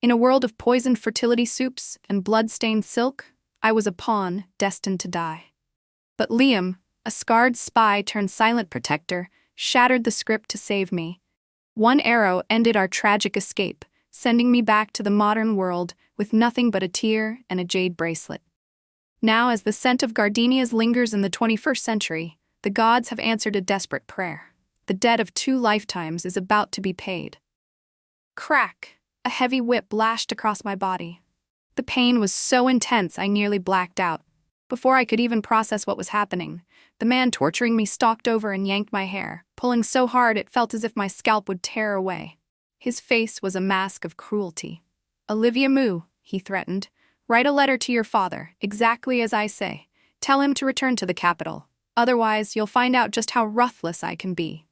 In a world of poisoned fertility soups and blood-stained silk, I was a pawn destined to die. But Liam, a scarred spy turned silent protector, shattered the script to save me. One arrow ended our tragic escape, sending me back to the modern world with nothing but a tear and a jade bracelet. Now, as the scent of gardenias lingers in the 21st century, the gods have answered a desperate prayer. The debt of 2 lifetimes is about to be paid. Crack! A heavy whip lashed across my body. The pain was so intense I nearly blacked out. Before I could even process what was happening, the man torturing me stalked over and yanked my hair, pulling so hard it felt as if my scalp would tear away. His face was a mask of cruelty. "Olivia Moo," he threatened, "write a letter to your father, exactly as I say. Tell him to return to the capital. Otherwise, you'll find out just how ruthless I can be."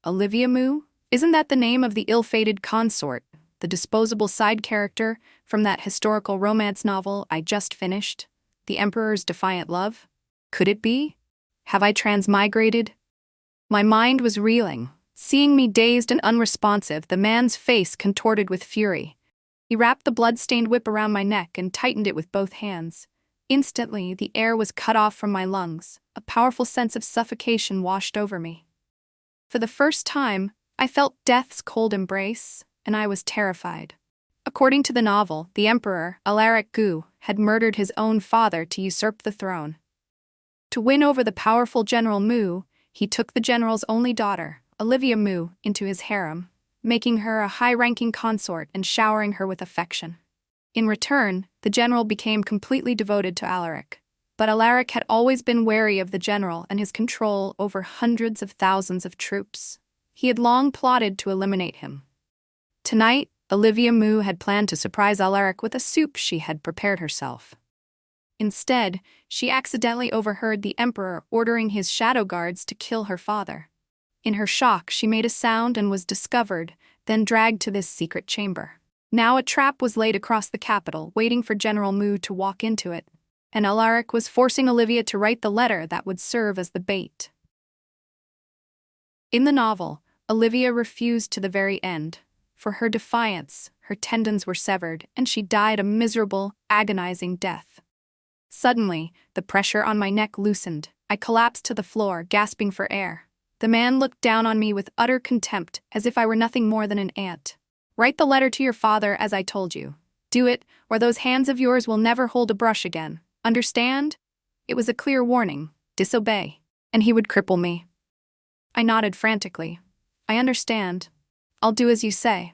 Olivia Moo? Isn't that the name of the ill-fated consort, the disposable side character from that historical romance novel I just finished, The Emperor's Defiant Love? Could it be? Have I transmigrated? My mind was reeling. Seeing me dazed and unresponsive, the man's face contorted with fury. He wrapped the blood-stained whip around my neck and tightened it with both hands. Instantly, the air was cut off from my lungs. A powerful sense of suffocation washed over me. For the first time, I felt death's cold embrace, and I was terrified. According to the novel, the Emperor, Alaric Gu, had murdered his own father to usurp the throne. To win over the powerful General Mu, he took the general's only daughter, Olivia Mu, into his harem, making her a high-ranking consort and showering her with affection. In return, the general became completely devoted to Alaric. But Alaric had always been wary of the general and his control over hundreds of thousands of troops. He had long plotted to eliminate him. Tonight, Olivia Mu had planned to surprise Alaric with a soup she had prepared herself. Instead, she accidentally overheard the Emperor ordering his shadow guards to kill her father. In her shock, she made a sound and was discovered, then dragged to this secret chamber. Now a trap was laid across the capital, waiting for General Mu to walk into it, and Alaric was forcing Olivia to write the letter that would serve as the bait. In the novel, Olivia refused to the very end. For her defiance, her tendons were severed, and she died a miserable, agonizing death. Suddenly, the pressure on my neck loosened. I collapsed to the floor, gasping for air. The man looked down on me with utter contempt, as if I were nothing more than an ant. "Write the letter to your father as I told you. Do it, or those hands of yours will never hold a brush again. Understand?" It was a clear warning. Disobey, and he would cripple me. I nodded frantically. "I understand. I'll do as you say."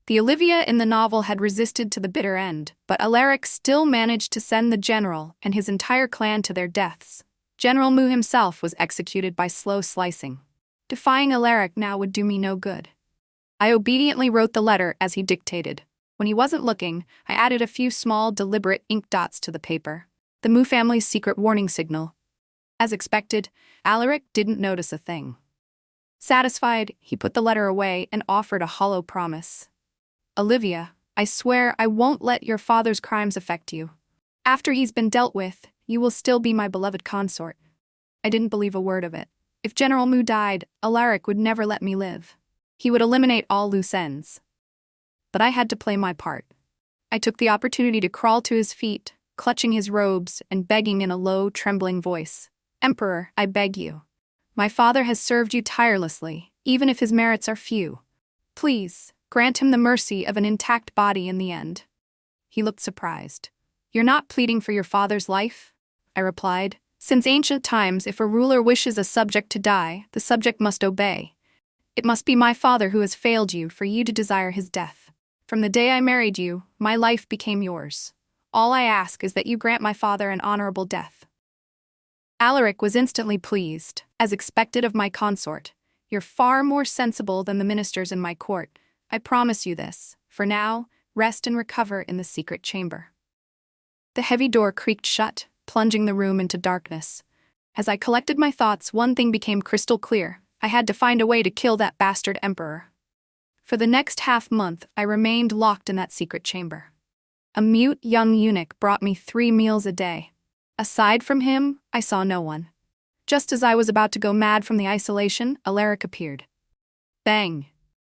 The Olivia in the novel had resisted to the bitter end, but Alaric still managed to send the general and his entire clan to their deaths. General Mu himself was executed by slow slicing. Defying Alaric now would do me no good. I obediently wrote the letter as he dictated. When he wasn't looking, I added a few small, deliberate ink dots to the paper. The Mu family's secret warning signal. As expected, Alaric didn't notice a thing. Satisfied, he put the letter away and offered a hollow promise. "Olivia, I swear I won't let your father's crimes affect you. After he's been dealt with, you will still be my beloved consort." I didn't believe a word of it. If General Mu died, Alaric would never let me live. He would eliminate all loose ends. But I had to play my part. I took the opportunity to crawl to his feet, clutching his robes and begging in a low, trembling voice. "Emperor, I beg you. My father has served you tirelessly, even if his merits are few. Please, grant him the mercy of an intact body in the end." He looked surprised. "You're not pleading for your father's life?" I replied. "Since ancient times, if a ruler wishes a subject to die, the subject must obey. It must be my father who has failed you for you to desire his death. From the day I married you, my life became yours. All I ask is that you grant my father an honorable death." Alaric was instantly pleased, as expected of my consort. "You're far more sensible than the ministers in my court. I promise you this. For now, rest and recover in the secret chamber." The heavy door creaked shut, plunging the room into darkness. As I collected my thoughts, one thing became crystal clear. I had to find a way to kill that bastard emperor. For the next half-month, I remained locked in that secret chamber. A mute young eunuch brought me 3 meals a day. Aside from him, I saw no one. Just as I was about to go mad from the isolation, Alaric appeared. Bang!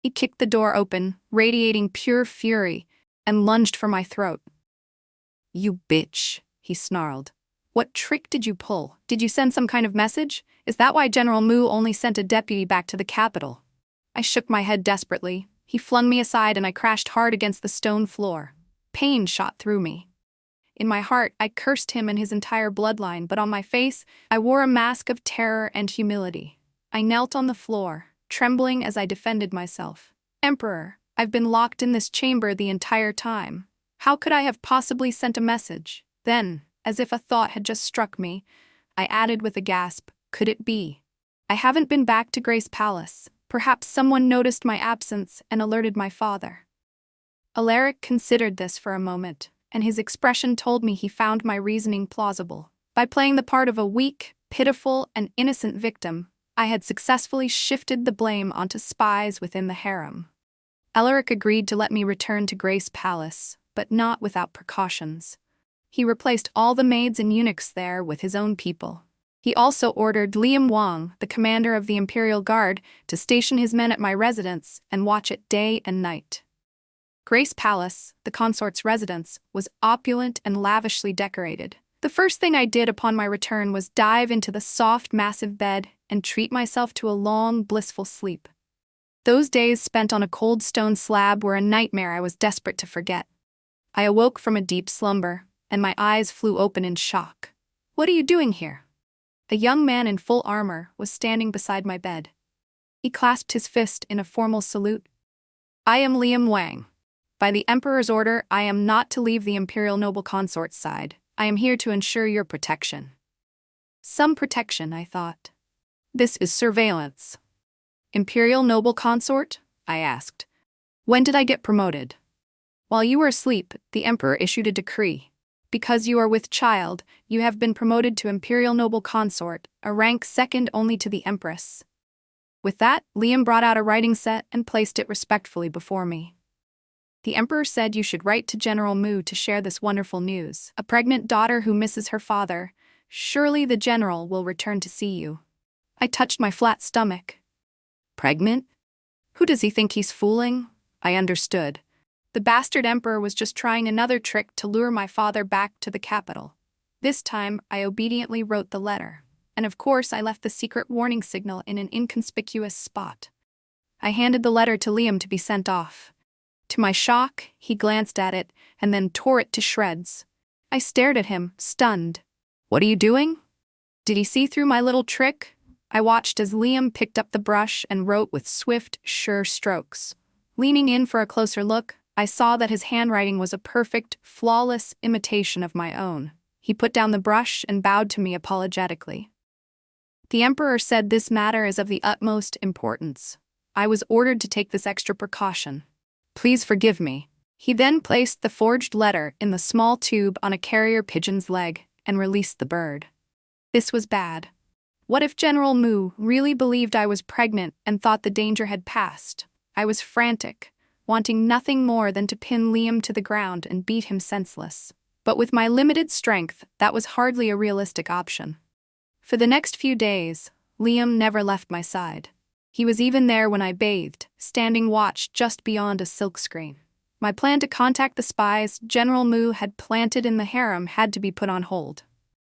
He kicked the door open, radiating pure fury, and lunged for my throat. "You bitch," he snarled. "What trick did you pull? Did you send some kind of message? Is that why General Mu only sent a deputy back to the capital?" I shook my head desperately. He flung me aside and I crashed hard against the stone floor. Pain shot through me. In my heart, I cursed him and his entire bloodline, but on my face, I wore a mask of terror and humility. I knelt on the floor, trembling as I defended myself. "Emperor, I've been locked in this chamber the entire time. How could I have possibly sent a message?" Then, as if a thought had just struck me, I added with a gasp, "Could it be? I haven't been back to Grace Palace. Perhaps someone noticed my absence and alerted my father." Alaric considered this for a moment, and his expression told me he found my reasoning plausible. By playing the part of a weak, pitiful, and innocent victim, I had successfully shifted the blame onto spies within the harem. Alaric agreed to let me return to Grace Palace, but not without precautions. He replaced all the maids and eunuchs there with his own people. He also ordered Liam Wang, the commander of the Imperial Guard, to station his men at my residence and watch it day and night. Grace Palace, the consort's residence, was opulent and lavishly decorated. The first thing I did upon my return was dive into the soft, massive bed and treat myself to a long, blissful sleep. Those days spent on a cold stone slab were a nightmare I was desperate to forget. I awoke from a deep slumber, and my eyes flew open in shock. "What are you doing here?" A young man in full armor was standing beside my bed. He clasped his fist in a formal salute. "I am Liam Wang. By the Emperor's order, I am not to leave the Imperial Noble Consort's side. I am here to ensure your protection." Some protection, I thought. This is surveillance. "Imperial Noble Consort?" I asked. "When did I get promoted?" "While you were asleep, the Emperor issued a decree. Because you are with child, you have been promoted to Imperial Noble Consort, a rank second only to the Empress." With that, Liam brought out a writing set and placed it respectfully before me. "The Emperor said you should write to General Mu to share this wonderful news. A pregnant daughter who misses her father. Surely the general will return to see you." I touched my flat stomach. Pregnant? Who does he think he's fooling? I understood. The bastard emperor was just trying another trick to lure my father back to the capital. This time, I obediently wrote the letter. And of course, I left the secret warning signal in an inconspicuous spot. I handed the letter to Liam to be sent off. To my shock, he glanced at it and then tore it to shreds. I stared at him, stunned. "What are you doing?" Did he see through my little trick? I watched as Liam picked up the brush and wrote with swift, sure strokes. Leaning in for a closer look, I saw that his handwriting was a perfect, flawless imitation of my own. He put down the brush and bowed to me apologetically. "The Emperor said this matter is of the utmost importance. I was ordered to take this extra precaution. Please forgive me." He then placed the forged letter in the small tube on a carrier pigeon's leg and released the bird. This was bad. What if General Mu really believed I was pregnant and thought the danger had passed? I was frantic, wanting nothing more than to pin Liam to the ground and beat him senseless. But with my limited strength, that was hardly a realistic option. For the next few days, Liam never left my side. He was even there when I bathed, standing watch just beyond a silkscreen. My plan to contact the spies General Mu had planted in the harem had to be put on hold.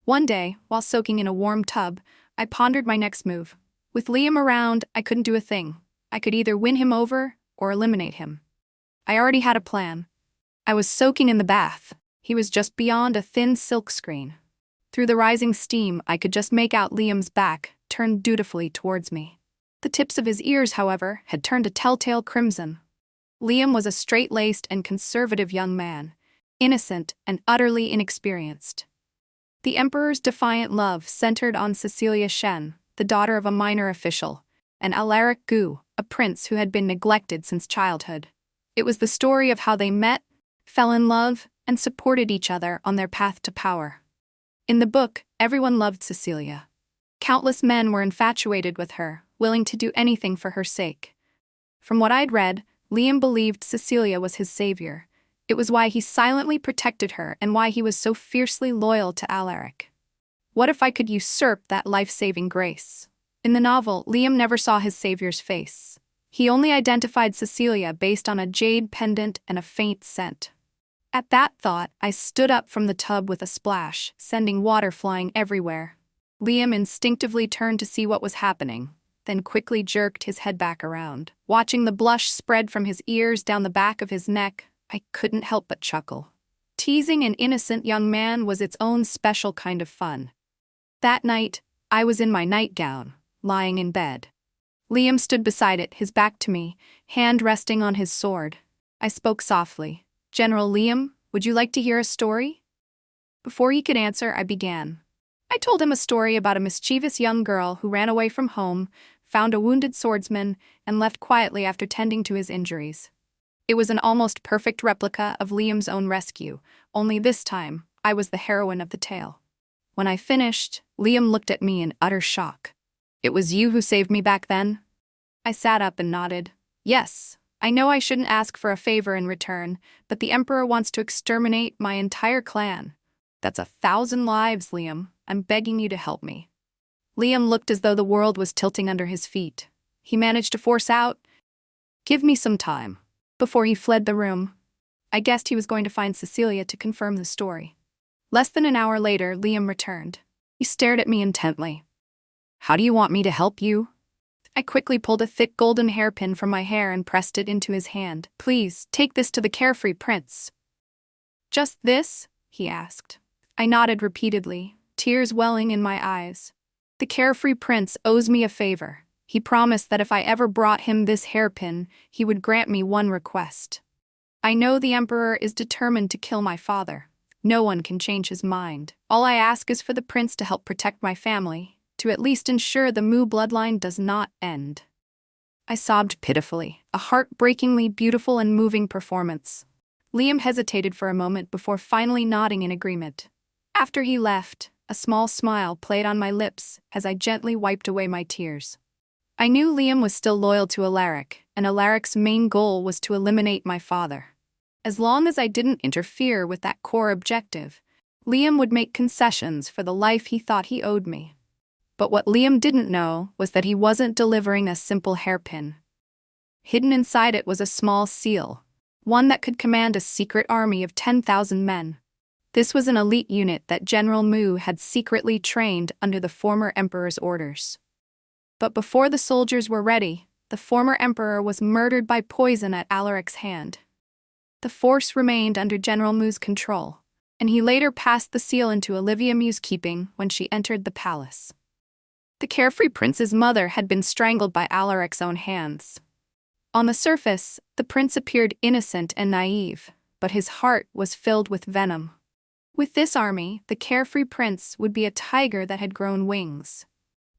One day, while soaking in a warm tub, I pondered my next move. With Liam around, I couldn't do a thing. I could either win him over or eliminate him. I already had a plan. I was soaking in the bath. He was just beyond a thin silk screen. Through the rising steam, I could just make out Liam's back, turned dutifully towards me. The tips of his ears, however, had turned a telltale crimson. Liam was a straight-laced and conservative young man, innocent and utterly inexperienced. The Emperor's defiant love centered on Cecilia Shen, the daughter of a minor official, and Alaric Gu, a prince who had been neglected since childhood. It was the story of how they met, fell in love, and supported each other on their path to power. In the book, everyone loved Cecilia. Countless men were infatuated with her, willing to do anything for her sake. From what I'd read, Liam believed Cecilia was his savior. It was why he silently protected her and why he was so fiercely loyal to Alaric. What if I could usurp that life-saving grace? In the novel, Liam never saw his savior's face. He only identified Cecilia based on a jade pendant and a faint scent. At that thought, I stood up from the tub with a splash, sending water flying everywhere. Liam instinctively turned to see what was happening, then quickly jerked his head back around. Watching the blush spread from his ears down the back of his neck, I couldn't help but chuckle. Teasing an innocent young man was its own special kind of fun. That night, I was in my nightgown, lying in bed. Liam stood beside it, his back to me, hand resting on his sword. I spoke softly. "General Liam, would you like to hear a story?" Before he could answer, I began. I told him a story about a mischievous young girl who ran away from home, found a wounded swordsman, and left quietly after tending to his injuries. It was an almost perfect replica of Liam's own rescue, only this time, I was the heroine of the tale. When I finished, Liam looked at me in utter shock. "It was you who saved me back then?" I sat up and nodded. "Yes, I know I shouldn't ask for a favor in return, but the Emperor wants to exterminate my entire clan. That's 1,000 lives, Liam. I'm begging you to help me." Liam looked as though the world was tilting under his feet. He managed to force out, "Give me some time," before he fled the room. I guessed he was going to find Cecilia to confirm the story. Less than an hour later, Liam returned. He stared at me intently. "How do you want me to help you?" I quickly pulled a thick golden hairpin from my hair and pressed it into his hand. "Please, take this to the carefree prince." "Just this?" he asked. I nodded repeatedly, tears welling in my eyes. "The carefree prince owes me a favor. He promised that if I ever brought him this hairpin, he would grant me one request. I know the Emperor is determined to kill my father. No one can change his mind. All I ask is for the prince to help protect my family, to at least ensure the Mu bloodline does not end." I sobbed pitifully, a heartbreakingly beautiful and moving performance. Liam hesitated for a moment before finally nodding in agreement. After he left, a small smile played on my lips as I gently wiped away my tears. I knew Liam was still loyal to Alaric, and Alaric's main goal was to eliminate my father. As long as I didn't interfere with that core objective, Liam would make concessions for the life he thought he owed me. But what Liam didn't know was that he wasn't delivering a simple hairpin. Hidden inside it was a small seal, one that could command a secret army of 10,000 men. This was an elite unit that General Mu had secretly trained under the former emperor's orders. But before the soldiers were ready, the former emperor was murdered by poison at Alaric's hand. The force remained under General Mu's control, and he later passed the seal into Olivia Mu's keeping when she entered the palace. The carefree prince's mother had been strangled by Alaric's own hands. On the surface, the prince appeared innocent and naive, but his heart was filled with venom. With this army, the carefree prince would be a tiger that had grown wings.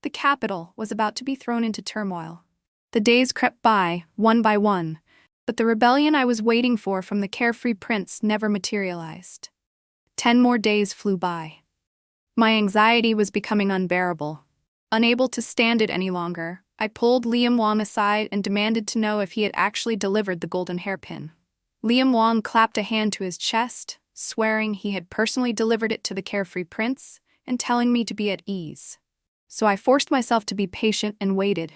The capital was about to be thrown into turmoil. The days crept by, one by one, but the rebellion I was waiting for from the carefree prince never materialized. 10 more days flew by. My anxiety was becoming unbearable. Unable to stand it any longer, I pulled Liam Wang aside and demanded to know if he had actually delivered the golden hairpin. Liam Wang clapped a hand to his chest, swearing he had personally delivered it to the carefree prince and telling me to be at ease. So I forced myself to be patient and waited.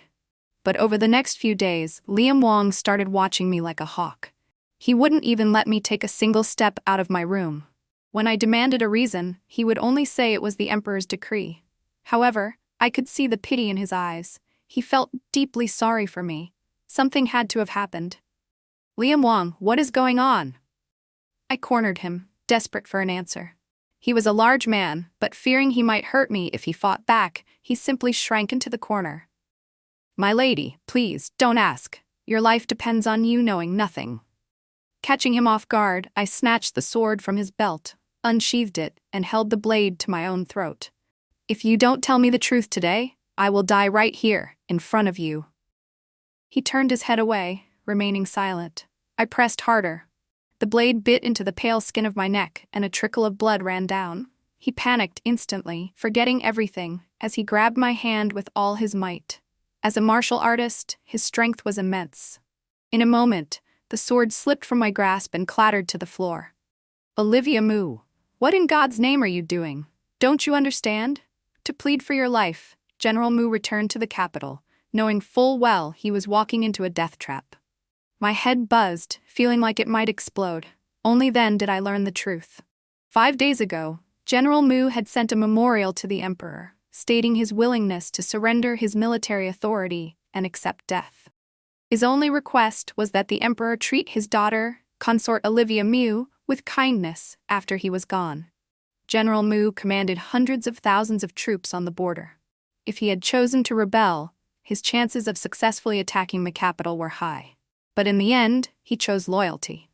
But over the next few days, Liam Wang started watching me like a hawk. He wouldn't even let me take a single step out of my room. When I demanded a reason, he would only say it was the emperor's decree. However, I could see the pity in his eyes. He felt deeply sorry for me. Something had to have happened. "Liam Wang, what is going on?" I cornered him, desperate for an answer. He was a large man, but fearing he might hurt me if he fought back, he simply shrank into the corner. "My lady, please, don't ask. Your life depends on you knowing nothing." Catching him off guard, I snatched the sword from his belt, unsheathed it, and held the blade to my own throat. "If you don't tell me the truth today, I will die right here, in front of you." He turned his head away, remaining silent. I pressed harder. The blade bit into the pale skin of my neck, and a trickle of blood ran down. He panicked instantly, forgetting everything, as he grabbed my hand with all his might. As a martial artist, his strength was immense. In a moment, the sword slipped from my grasp and clattered to the floor. "Olivia Mu, what in God's name are you doing? Don't you understand?" To plead for your life, General Mu returned to the capital, knowing full well he was walking into a death trap. My head buzzed, feeling like it might explode. Only then did I learn the truth. 5 days ago, General Mu had sent a memorial to the emperor, stating his willingness to surrender his military authority and accept death. His only request was that the emperor treat his daughter, consort Olivia Mu, with kindness after he was gone. General Mu commanded hundreds of thousands of troops on the border. If he had chosen to rebel, his chances of successfully attacking the capital were high. But in the end, he chose loyalty.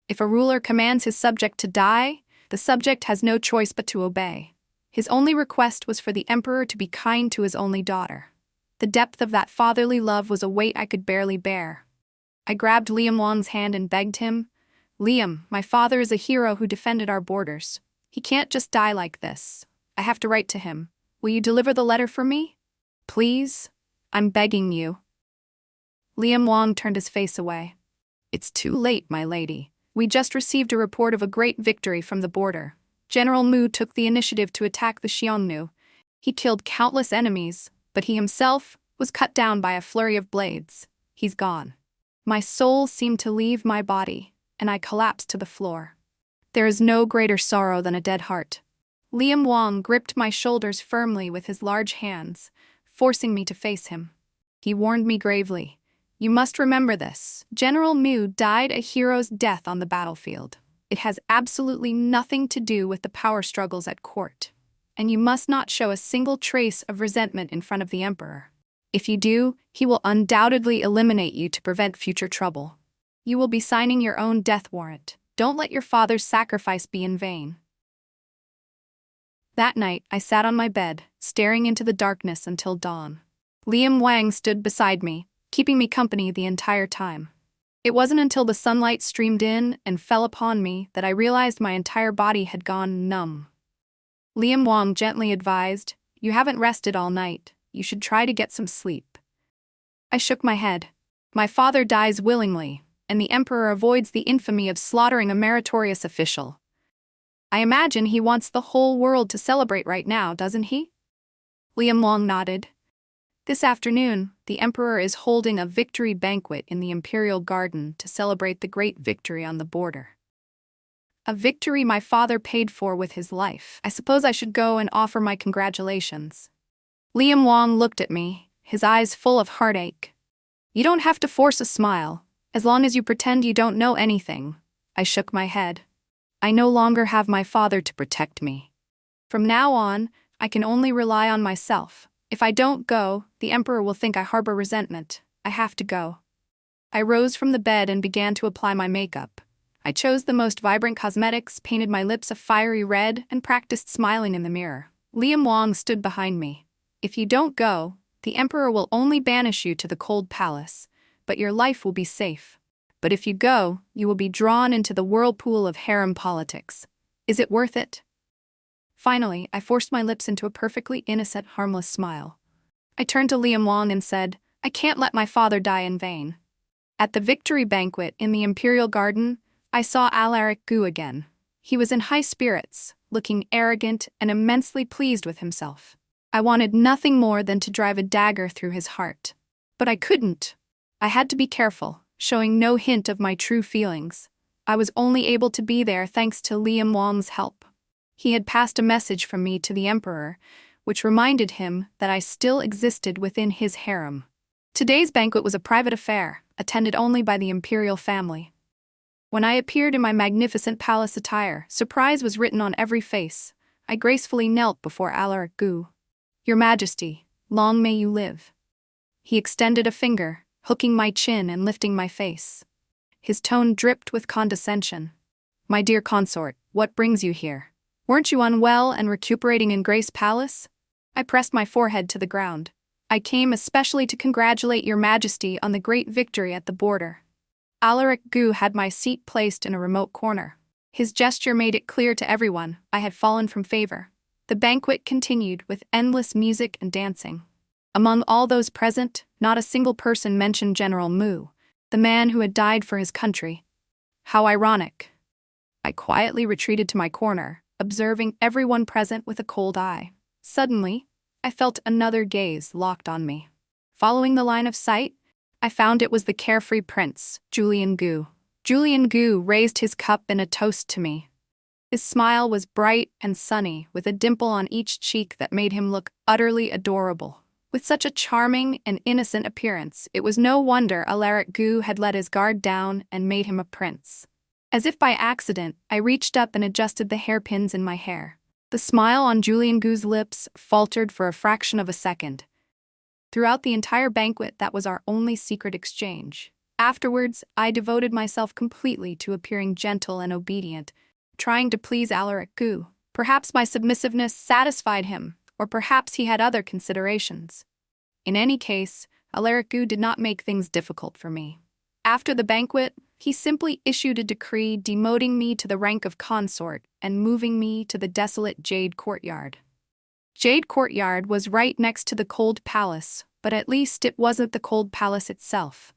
If a ruler commands his subject to die, the subject has no choice but to obey. His only request was for the emperor to be kind to his only daughter. The depth of that fatherly love was a weight I could barely bear. I grabbed Liam Wang's hand and begged him, "Liam, my father is a hero who defended our borders. He can't just die like this. I have to write to him. Will you deliver the letter for me? Please? I'm begging you." Liam Wang turned his face away. "It's too late, my lady. We just received a report of a great victory from the border. General Mu took the initiative to attack the Xiongnu. He killed countless enemies, but he himself was cut down by a flurry of blades. He's gone." My soul seemed to leave my body, and I collapsed to the floor. There is no greater sorrow than a dead heart. Liam Wang gripped my shoulders firmly with his large hands, forcing me to face him. He warned me gravely, "You must remember this. General Mu died a hero's death on the battlefield. It has absolutely nothing to do with the power struggles at court. And you must not show a single trace of resentment in front of the emperor. If you do, he will undoubtedly eliminate you to prevent future trouble. You will be signing your own death warrant. Don't let your father's sacrifice be in vain." That night, I sat on my bed, staring into the darkness until dawn. Liam Wang stood beside me, keeping me company the entire time. It wasn't until the sunlight streamed in and fell upon me that I realized my entire body had gone numb. Liam Wang gently advised, "You haven't rested all night. You should try to get some sleep." I shook my head. My father dies willingly, and the emperor avoids the infamy of slaughtering a meritorious official. I imagine he wants the whole world to celebrate right now, doesn't he? Liam Wang nodded. This afternoon, the emperor is holding a victory banquet in the imperial garden to celebrate the great victory on the border. A victory my father paid for with his life. I suppose I should go and offer my congratulations. Liam Wang looked at me, his eyes full of heartache. "You don't have to force a smile, as long as you pretend you don't know anything." I shook my head. I no longer have my father to protect me. From now on, I can only rely on myself. If I don't go, the emperor will think I harbor resentment. I have to go. I rose from the bed and began to apply my makeup. I chose the most vibrant cosmetics, painted my lips a fiery red, and practiced smiling in the mirror. Liam Wang stood behind me. "If you don't go, the emperor will only banish you to the cold palace, but your life will be safe. But if you go, you will be drawn into the whirlpool of harem politics. Is it worth it?" Finally, I forced my lips into a perfectly innocent, harmless smile. I turned to Liam Wang and said, "I can't let my father die in vain." At the victory banquet in the imperial garden, I saw Alaric Gu again. He was in high spirits, looking arrogant and immensely pleased with himself. I wanted nothing more than to drive a dagger through his heart. But I couldn't. I had to be careful, showing no hint of my true feelings. I was only able to be there thanks to Liam Wang's help. He had passed a message from me to the emperor, which reminded him that I still existed within his harem. Today's banquet was a private affair, attended only by the imperial family. When I appeared in my magnificent palace attire, surprise was written on every face. I gracefully knelt before Alaric Gu. "Your Majesty, long may you live." He extended a finger, hooking my chin and lifting my face. His tone dripped with condescension. "My dear consort, what brings you here? Weren't you unwell and recuperating in Grace Palace?" I pressed my forehead to the ground. "I came especially to congratulate your Majesty on the great victory at the border." Alaric Gu had my seat placed in a remote corner. His gesture made it clear to everyone I had fallen from favor. The banquet continued with endless music and dancing. Among all those present, not a single person mentioned General Mu, the man who had died for his country. How ironic. I quietly retreated to my corner, observing everyone present with a cold eye. Suddenly, I felt another gaze locked on me. Following the line of sight, I found it was the carefree prince, Julian Gu. Julian Gu raised his cup in a toast to me. His smile was bright and sunny, with a dimple on each cheek that made him look utterly adorable. With such a charming and innocent appearance, it was no wonder Alaric Gu had let his guard down and made him a prince. As if by accident, I reached up and adjusted the hairpins in my hair. The smile on Julian Gu's lips faltered for a fraction of a second. Throughout the entire banquet, that was our only secret exchange. Afterwards, I devoted myself completely to appearing gentle and obedient, trying to please Alaric Gu. Perhaps my submissiveness satisfied him, or perhaps he had other considerations. In any case, Alaric Gu did not make things difficult for me. After the banquet, he simply issued a decree demoting me to the rank of consort and moving me to the desolate Jade courtyard. Jade courtyard was right next to the cold palace, but at least it wasn't the cold palace itself.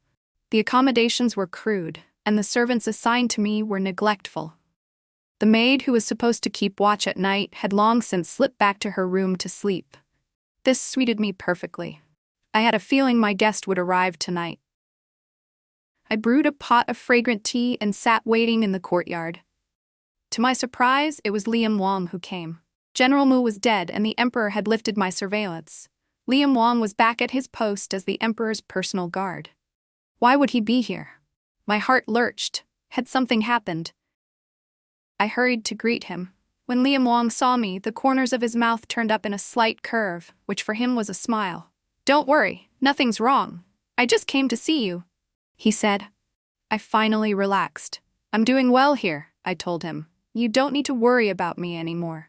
The accommodations were crude, and the servants assigned to me were neglectful. The maid who was supposed to keep watch at night had long since slipped back to her room to sleep. This suited me perfectly. I had a feeling my guest would arrive tonight. I brewed a pot of fragrant tea and sat waiting in the courtyard. To my surprise, it was Liam Wang who came. General Mu was dead and the emperor had lifted my surveillance. Liam Wang was back at his post as the emperor's personal guard. Why would he be here? My heart lurched. Had something happened? I hurried to greet him. When Liam Wang saw me, the corners of his mouth turned up in a slight curve, which for him was a smile. "Don't worry, nothing's wrong. I just came to see you," he said. I finally relaxed. "I'm doing well here," I told him. "You don't need to worry about me anymore."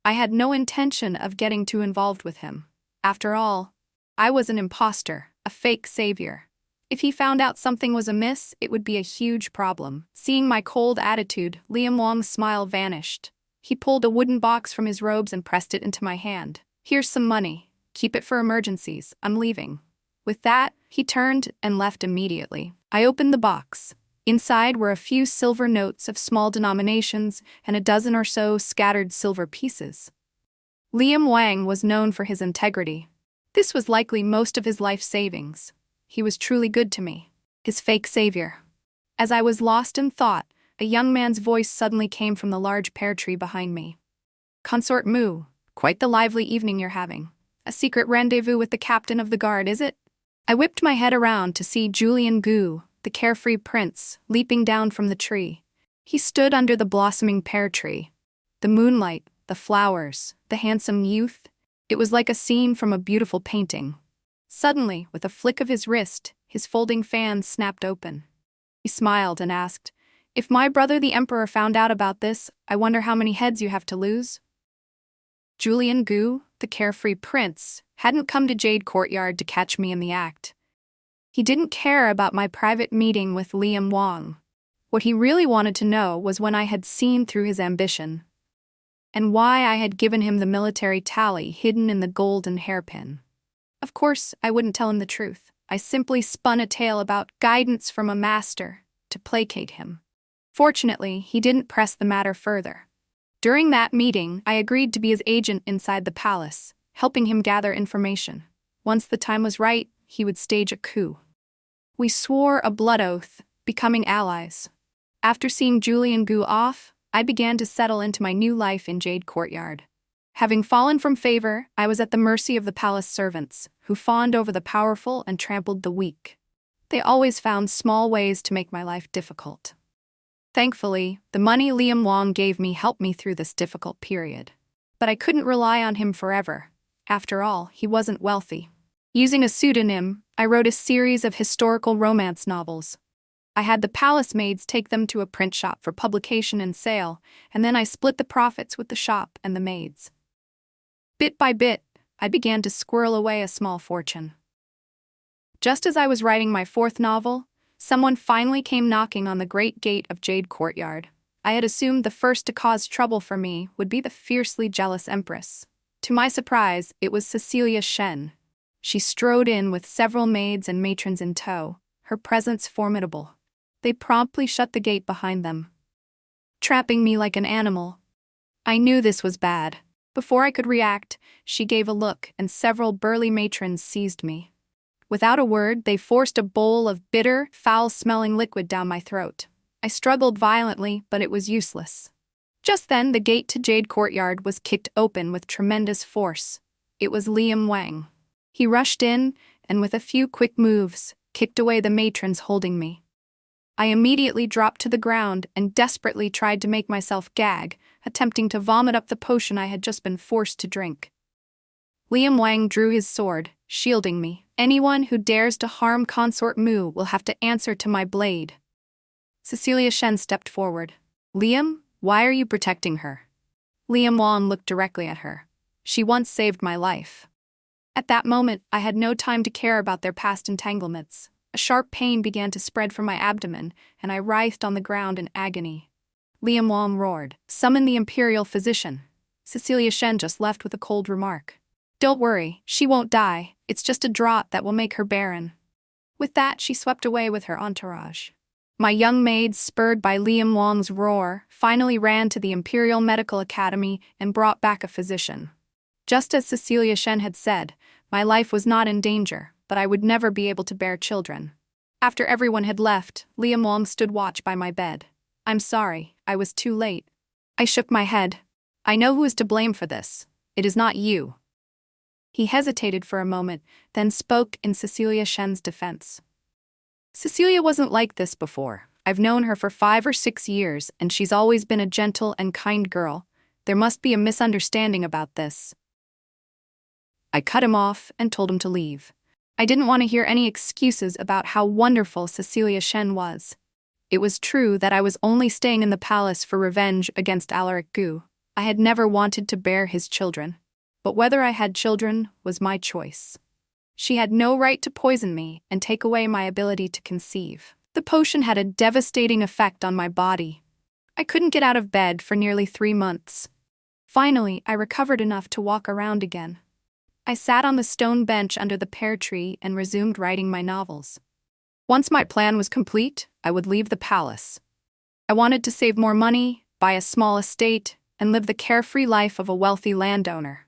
I had no intention of getting too involved with him. After all, I was an imposter, a fake savior. If he found out something was amiss, it would be a huge problem. Seeing my cold attitude, Liam Wang's smile vanished. He pulled a wooden box from his robes and pressed it into my hand. "Here's some money. Keep it for emergencies. I'm leaving." With that, he turned and left immediately. I opened the box. Inside were a few silver notes of small denominations and a dozen or so scattered silver pieces. Liam Wang was known for his integrity. This was likely most of his life savings. He was truly good to me, his fake savior. As I was lost in thought, a young man's voice suddenly came from the large pear tree behind me. "Consort Mu, quite the lively evening you're having. A secret rendezvous with the captain of the guard, is it?" I whipped my head around to see Julian Gu, the carefree prince, leaping down from the tree. He stood under the blossoming pear tree. The moonlight, the flowers, the handsome youth, it was like a scene from a beautiful painting. Suddenly, with a flick of his wrist, his folding fan snapped open. He smiled and asked, "If my brother the emperor found out about this, I wonder how many heads you have to lose?" Julian Gu, the carefree prince, hadn't come to Jade Courtyard to catch me in the act. He didn't care about my private meeting with Liam Wang. What he really wanted to know was when I had seen through his ambition, and why I had given him the military tally hidden in the golden hairpin. Of course, I wouldn't tell him the truth. I simply spun a tale about guidance from a master to placate him. Fortunately, he didn't press the matter further. During that meeting, I agreed to be his agent inside the palace, helping him gather information. Once the time was right, he would stage a coup. We swore a blood oath, becoming allies. After seeing Julian Gu off, I began to settle into my new life in Jade Courtyard. Having fallen from favor, I was at the mercy of the palace servants, who fawned over the powerful and trampled the weak. They always found small ways to make my life difficult. Thankfully, the money Liam Wang gave me helped me through this difficult period. But I couldn't rely on him forever. After all, he wasn't wealthy. Using a pseudonym, I wrote a series of historical romance novels. I had the palace maids take them to a print shop for publication and sale, and then I split the profits with the shop and the maids. Bit by bit, I began to squirrel away a small fortune. Just as I was writing my fourth novel, someone finally came knocking on the great gate of Jade Courtyard. I had assumed the first to cause trouble for me would be the fiercely jealous empress. To my surprise, it was Cecilia Shen. She strode in with several maids and matrons in tow, her presence formidable. They promptly shut the gate behind them, trapping me like an animal. I knew this was bad. Before I could react, she gave a look and several burly matrons seized me. Without a word, they forced a bowl of bitter, foul-smelling liquid down my throat. I struggled violently, but it was useless. Just then, the gate to Jade Courtyard was kicked open with tremendous force. It was Liam Wang. He rushed in, and with a few quick moves, kicked away the matrons holding me. I immediately dropped to the ground and desperately tried to make myself gag, attempting to vomit up the potion I had just been forced to drink. Liam Wang drew his sword, shielding me. Anyone who dares to harm Consort Mu will have to answer to my blade. Cecilia Shen stepped forward. Liam, why are you protecting her? Liam Wang looked directly at her. She once saved my life. At that moment, I had no time to care about their past entanglements. A sharp pain began to spread from my abdomen, and I writhed on the ground in agony. Liam Wang roared, "Summon the Imperial Physician." Cecilia Shen just left with a cold remark. "Don't worry, she won't die. It's just a draught that will make her barren." With that, she swept away with her entourage. My young maids, spurred by Liam Wang's roar, finally ran to the Imperial Medical Academy and brought back a physician. Just as Cecilia Shen had said, my life was not in danger, but I would never be able to bear children. After everyone had left, Liam Wang stood watch by my bed. "I'm sorry, I was too late." I shook my head. "I know who is to blame for this. It is not you." He hesitated for a moment, then spoke in Cecilia Shen's defense. "Cecilia wasn't like this before. I've known her for 5 or 6 years, and she's always been a gentle and kind girl. There must be a misunderstanding about this." I cut him off and told him to leave. I didn't want to hear any excuses about how wonderful Cecilia Shen was. It was true that I was only staying in the palace for revenge against Alaric Gu. I had never wanted to bear his children. But whether I had children was my choice. She had no right to poison me and take away my ability to conceive. The potion had a devastating effect on my body. I couldn't get out of bed for nearly 3 months. Finally, I recovered enough to walk around again. I sat on the stone bench under the pear tree and resumed writing my novels. Once my plan was complete, I would leave the palace. I wanted to save more money, buy a small estate, and live the carefree life of a wealthy landowner.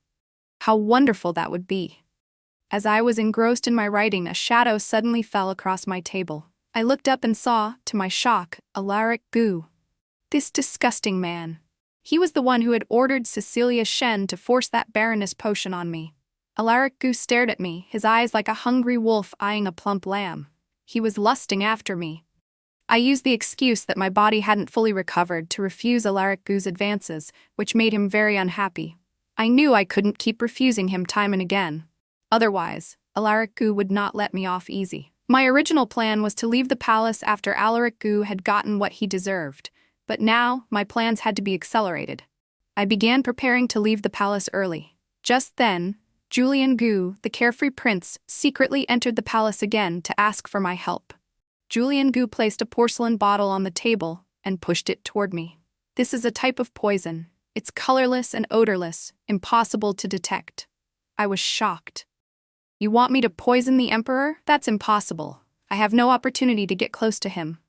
How wonderful that would be. As I was engrossed in my writing, a shadow suddenly fell across my table. I looked up and saw, to my shock, Alaric Gu. This disgusting man. He was the one who had ordered Cecilia Shen to force that Baroness potion on me. Alaric Gu stared at me, his eyes like a hungry wolf eyeing a plump lamb. He was lusting after me. I used the excuse that my body hadn't fully recovered to refuse Alaric Gu's advances, which made him very unhappy. I knew I couldn't keep refusing him time and again. Otherwise, Alaric Gu would not let me off easy. My original plan was to leave the palace after Alaric Gu had gotten what he deserved, but now my plans had to be accelerated. I began preparing to leave the palace early. Just then, Julian Gu, the carefree prince, secretly entered the palace again to ask for my help. Julian Gu placed a porcelain bottle on the table and pushed it toward me. "This is a type of poison. It's colorless and odorless, impossible to detect." I was shocked. "You want me to poison the emperor? That's impossible. I have no opportunity to get close to him."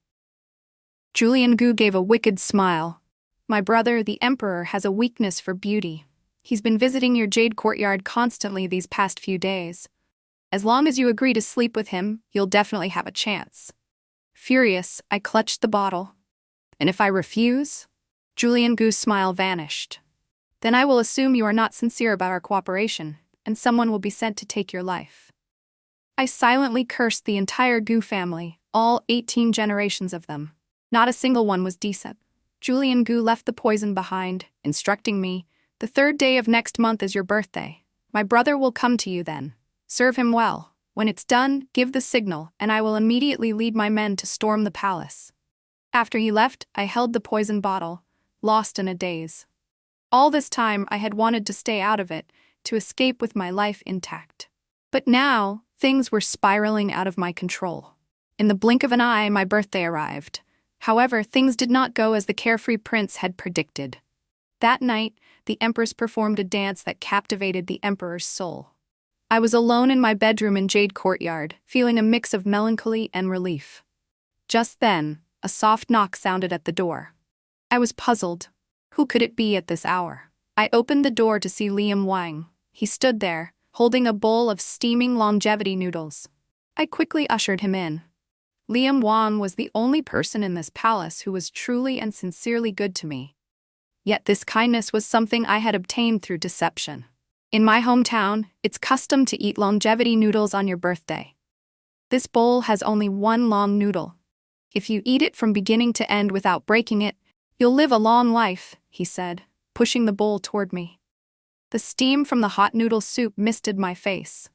Julian Gu gave a wicked smile. "My brother, the emperor, has a weakness for beauty. He's been visiting your Jade Courtyard constantly these past few days. As long as you agree to sleep with him, you'll definitely have a chance." Furious, I clutched the bottle. "And if I refuse?" Julian Gu's smile vanished. "Then I will assume you are not sincere about our cooperation, and someone will be sent to take your life." I silently cursed the entire Gu family, all 18 generations of them. Not a single one was decent. Julian Gu left the poison behind, instructing me, "The 3rd day of next month is your birthday. My brother will come to you then. Serve him well. When it's done, give the signal, and I will immediately lead my men to storm the palace." After he left, I held the poison bottle, lost in a daze. All this time, I had wanted to stay out of it, to escape with my life intact. But now, things were spiraling out of my control. In the blink of an eye, my birthday arrived. However, things did not go as the carefree prince had predicted. That night, the empress performed a dance that captivated the emperor's soul. I was alone in my bedroom in Jade Courtyard, feeling a mix of melancholy and relief. Just then, a soft knock sounded at the door. I was puzzled. Who could it be at this hour? I opened the door to see Liam Wang. He stood there, holding a bowl of steaming longevity noodles. I quickly ushered him in. Liam Wang was the only person in this palace who was truly and sincerely good to me. Yet this kindness was something I had obtained through deception. In my hometown, it's custom to eat longevity noodles on your birthday. This bowl has only one long noodle. If you eat it from beginning to end without breaking it, you'll live a long life, he said, pushing the bowl toward me. The steam from the hot noodle soup misted my face.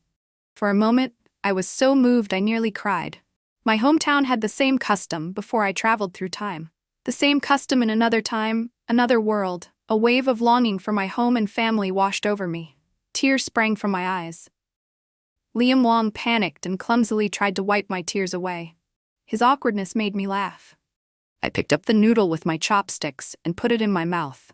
For a moment, I was so moved I nearly cried. My hometown had the same custom before I traveled through time. The same custom in another time, another world. A wave of longing for my home and family washed over me. Tears sprang from my eyes. Liam Wang panicked and clumsily tried to wipe my tears away. His awkwardness made me laugh. I picked up the noodle with my chopsticks and put it in my mouth.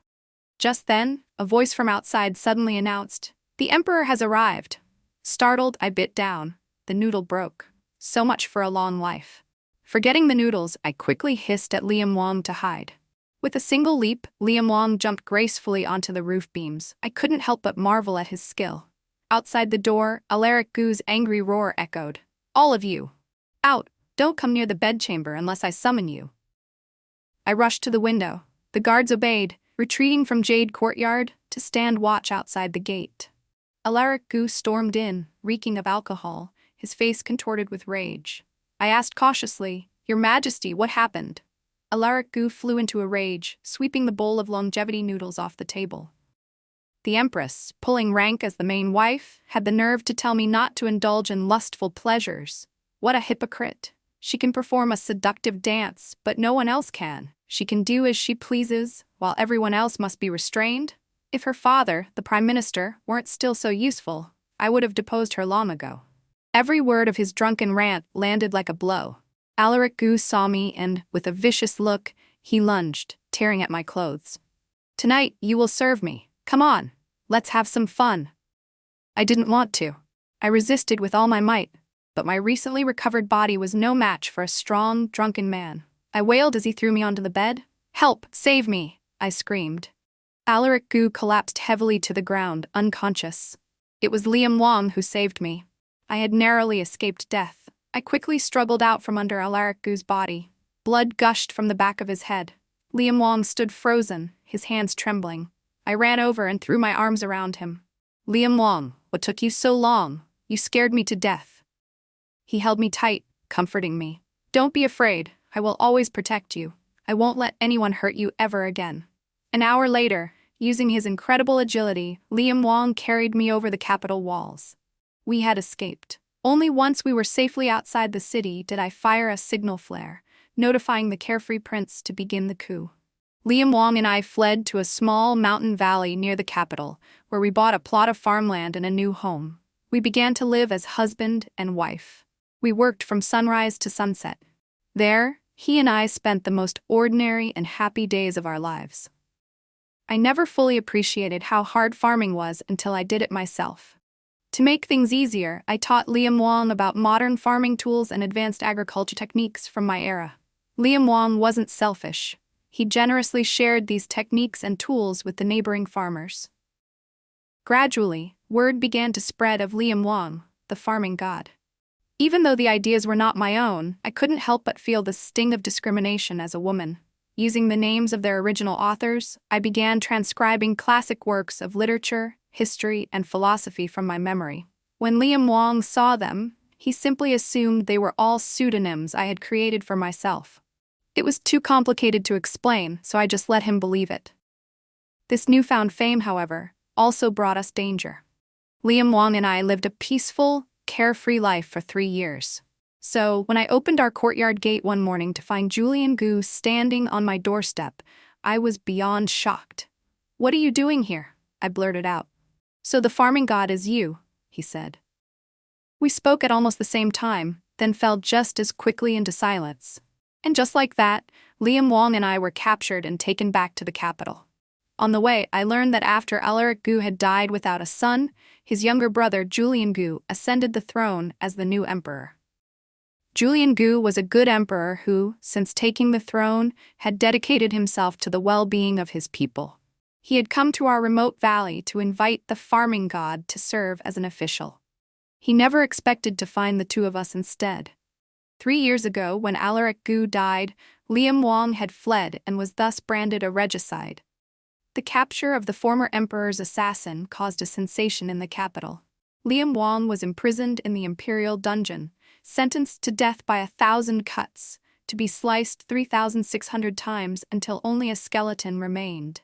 Just then, a voice from outside suddenly announced, "The Emperor has arrived." Startled, I bit down. The noodle broke. So much for a long life. Forgetting the noodles, I quickly hissed at Liam Wang to hide. With a single leap, Liam Wang jumped gracefully onto the roof beams. I couldn't help but marvel at his skill. Outside the door, Alaric Gu's angry roar echoed. "All of you! Out! Don't come near the bedchamber unless I summon you." I rushed to the window. The guards obeyed, retreating from Jade Courtyard to stand watch outside the gate. Alaric Gu stormed in, reeking of alcohol, his face contorted with rage. I asked cautiously, "Your Majesty, what happened?" Alaric Gu flew into a rage, sweeping the bowl of longevity noodles off the table. The Empress, pulling rank as the main wife, had the nerve to tell me not to indulge in lustful pleasures. What a hypocrite. She can perform a seductive dance, but no one else can. She can do as she pleases, while everyone else must be restrained. If her father, the Prime Minister, weren't still so useful, I would have deposed her long ago. Every word of his drunken rant landed like a blow. Alaric Gu saw me and, with a vicious look, he lunged, tearing at my clothes. "Tonight, you will serve me. Come on, let's have some fun." I didn't want to. I resisted with all my might, but my recently recovered body was no match for a strong, drunken man. I wailed as he threw me onto the bed. "Help! Save me!" I screamed. Alaric Gu collapsed heavily to the ground, unconscious. It was Liam Wang who saved me. I had narrowly escaped death. I quickly struggled out from under Alaric Gu's body. Blood gushed from the back of his head. Liam Wang stood frozen, his hands trembling. I ran over and threw my arms around him. "Liam Wang, what took you so long? You scared me to death." He held me tight, comforting me. "Don't be afraid. I will always protect you. I won't let anyone hurt you ever again." An hour later, using his incredible agility, Liam Wang carried me over the capital walls. We had escaped. Only once we were safely outside the city did I fire a signal flare, notifying the carefree prince to begin the coup. Liam Wang and I fled to a small mountain valley near the capital, where we bought a plot of farmland and a new home. We began to live as husband and wife. We worked from sunrise to sunset. There, he and I spent the most ordinary and happy days of our lives. I never fully appreciated how hard farming was until I did it myself. To make things easier, I taught Liam Wang about modern farming tools and advanced agriculture techniques from my era. Liam Wang wasn't selfish. He generously shared these techniques and tools with the neighboring farmers. Gradually, word began to spread of Liam Wang, the farming god. Even though the ideas were not my own, I couldn't help but feel the sting of discrimination as a woman. Using the names of their original authors, I began transcribing classic works of literature, history, and philosophy from my memory. When Liam Wang saw them, he simply assumed they were all pseudonyms I had created for myself. It was too complicated to explain, so I just let him believe it. This newfound fame, however, also brought us danger. Liam Wang and I lived a peaceful, carefree life for 3 years. So, when I opened our courtyard gate one morning to find Julian Gu standing on my doorstep, I was beyond shocked. "What are you doing here?" I blurted out. "So the farming god is you," he said. We spoke at almost the same time, then fell just as quickly into silence. And just like that, Liam Wang and I were captured and taken back to the capital. On the way, I learned that after Alaric Gu had died without a son, his younger brother Julian Gu ascended the throne as the new emperor. Julian Gu was a good emperor who, since taking the throne, had dedicated himself to the well-being of his people. He had come to our remote valley to invite the farming god to serve as an official. He never expected to find the two of us instead. 3 years ago, when Alaric Gu died, Liam Wang had fled and was thus branded a regicide. The capture of the former emperor's assassin caused a sensation in the capital. Liam Wang was imprisoned in the imperial dungeon, sentenced to death by 1,000 cuts, to be sliced 3,600 times until only a skeleton remained.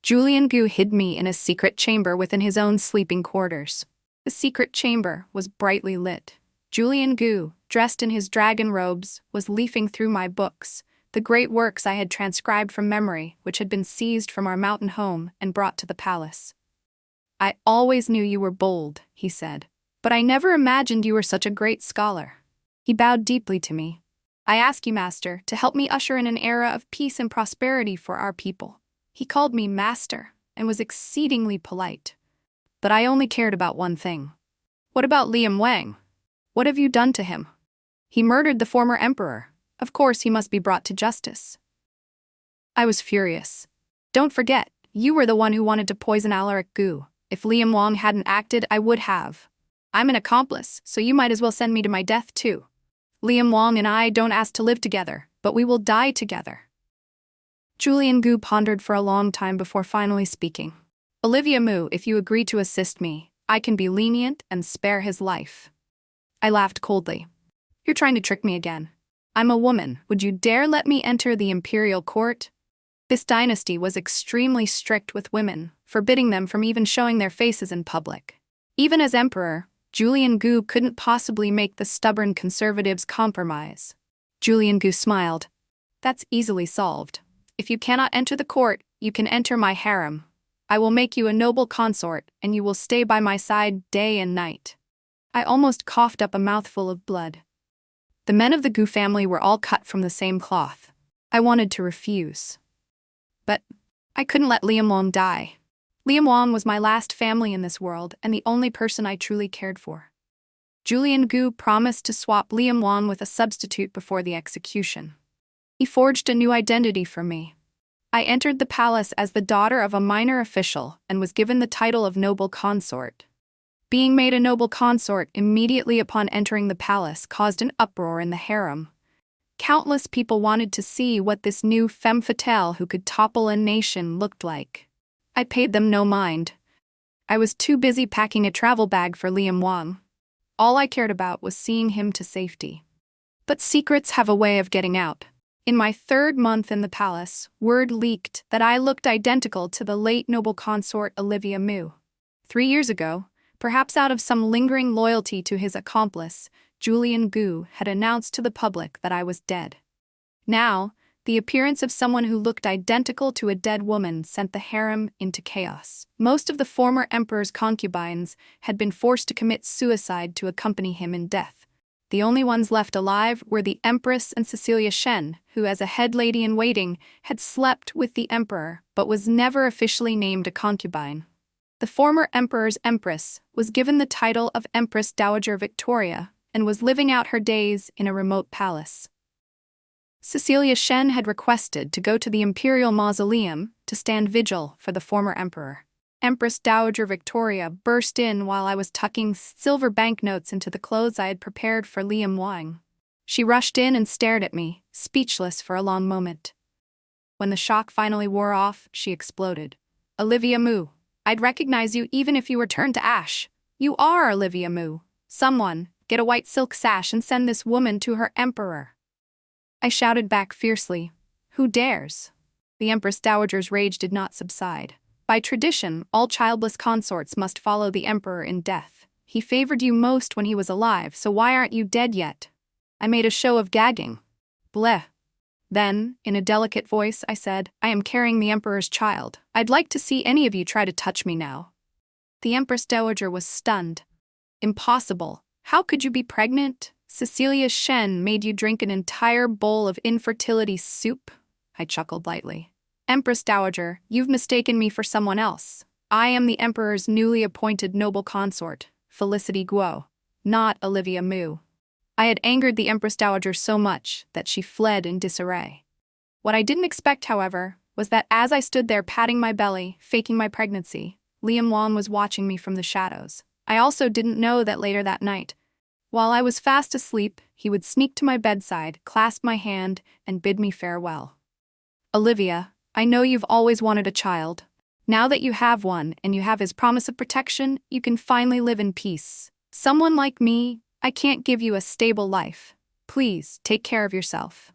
Julian Gu hid me in a secret chamber within his own sleeping quarters. The secret chamber was brightly lit. Julian Gu, dressed in his dragon robes, was leafing through my books, the great works I had transcribed from memory, which had been seized from our mountain home and brought to the palace. "I always knew you were bold," he said, "but I never imagined you were such a great scholar." He bowed deeply to me. "I ask you, Master, to help me usher in an era of peace and prosperity for our people." He called me Master and was exceedingly polite. But I only cared about one thing. "What about Liam Wang? What have you done to him?" "He murdered the former emperor. Of course he must be brought to justice." I was furious. "Don't forget, you were the one who wanted to poison Alaric Gu. If Liam Wang hadn't acted, I would have. I'm an accomplice, so you might as well send me to my death too. Liam Wang and I don't ask to live together, but we will die together." Julian Gu pondered for a long time before finally speaking. "Olivia Mu, if you agree to assist me, I can be lenient and spare his life." I laughed coldly. "You're trying to trick me again. I'm a woman. Would you dare let me enter the imperial court?" This dynasty was extremely strict with women, forbidding them from even showing their faces in public. Even as emperor, Julian Gu couldn't possibly make the stubborn conservatives compromise. Julian Gu smiled. "That's easily solved. If you cannot enter the court, you can enter my harem. I will make you a noble consort, and you will stay by my side day and night." I almost coughed up a mouthful of blood. The men of the Gu family were all cut from the same cloth. I wanted to refuse. But I couldn't let Liam Wang die. Liam Wang was my last family in this world and the only person I truly cared for. Julian Gu promised to swap Liam Wang with a substitute before the execution. He forged a new identity for me. I entered the palace as the daughter of a minor official and was given the title of noble consort. Being made a noble consort immediately upon entering the palace caused an uproar in the harem. Countless people wanted to see what this new femme fatale who could topple a nation looked like. I paid them no mind. I was too busy packing a travel bag for Liam Wang. All I cared about was seeing him to safety. But secrets have a way of getting out. In my 3rd month in the palace, word leaked that I looked identical to the late noble consort Olivia Mu. 3 years ago, perhaps out of some lingering loyalty to his accomplice, Julian Gu had announced to the public that I was dead. Now, the appearance of someone who looked identical to a dead woman sent the harem into chaos. Most of the former emperor's concubines had been forced to commit suicide to accompany him in death. The only ones left alive were the Empress and Cecilia Shen, who as a head lady-in-waiting had slept with the emperor but was never officially named a concubine. The former emperor's empress was given the title of Empress Dowager Victoria and was living out her days in a remote palace. Cecilia Shen had requested to go to the imperial mausoleum to stand vigil for the former emperor. Empress Dowager Victoria burst in while I was tucking silver banknotes into the clothes I had prepared for Liam Wang. She rushed in and stared at me, speechless for a long moment. When the shock finally wore off, she exploded. "Olivia Mu, I'd recognize you even if you were turned to ash. You are Olivia Mu. Someone, get a white silk sash and send this woman to her emperor." I shouted back fiercely, "Who dares?" The Empress Dowager's rage did not subside. "By tradition, all childless consorts must follow the emperor in death. He favored you most when he was alive, so why aren't you dead yet?" I made a show of gagging. "Bleh." Then, in a delicate voice, I said, "I am carrying the emperor's child. I'd like to see any of you try to touch me now." The Empress Dowager was stunned. "Impossible. How could you be pregnant? Cecilia Shen made you drink an entire bowl of infertility soup?" I chuckled lightly. "Empress Dowager, you've mistaken me for someone else. I am the emperor's newly appointed noble consort, Felicity Guo, not Olivia Mu." I had angered the Empress Dowager so much that she fled in disarray. What I didn't expect, however, was that as I stood there patting my belly, faking my pregnancy, Liam Wang was watching me from the shadows. I also didn't know that later that night, while I was fast asleep, he would sneak to my bedside, clasp my hand, and bid me farewell. Olivia, I know you've always wanted a child. Now that you have one and you have his promise of protection, you can finally live in peace. Someone like me, I can't give you a stable life. Please, take care of yourself.